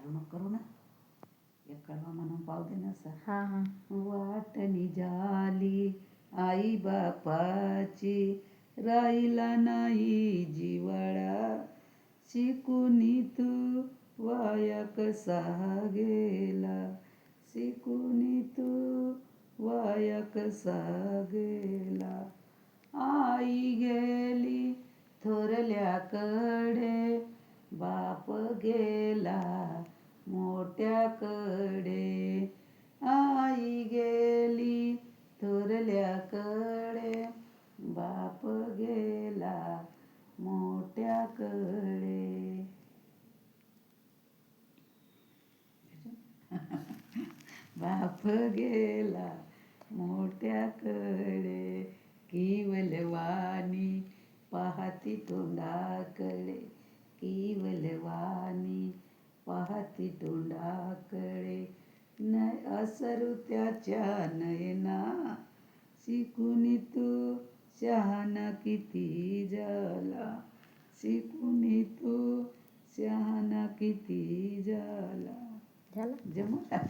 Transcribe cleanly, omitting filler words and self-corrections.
चालू नको करू ना, एक कडवा म्हणून पाव दे ना सर. हा हा. वाटणी झाली आई बापाची, राहिला नाही जिवाळा, शिकुनी तू वाया कसा गेला, शिकुनी तू वाया कसा गेला. आई गेली थोरल्याकडे, बाप गेला मोठ्याकडे. आई गेली थोरल्याकडे, बाप गेला मोठ्याकडे. बाप गेला मोठ्याकडे, किवलवाणी पाहती तोंडाकडे, किवलवाणी पाहती तोंडाकडे. असरू त्याच्या नयना, शिकुनी तू शहाणा किती झाला, शिकुनी तू शहाणा किती झाला. झालं. जमलं.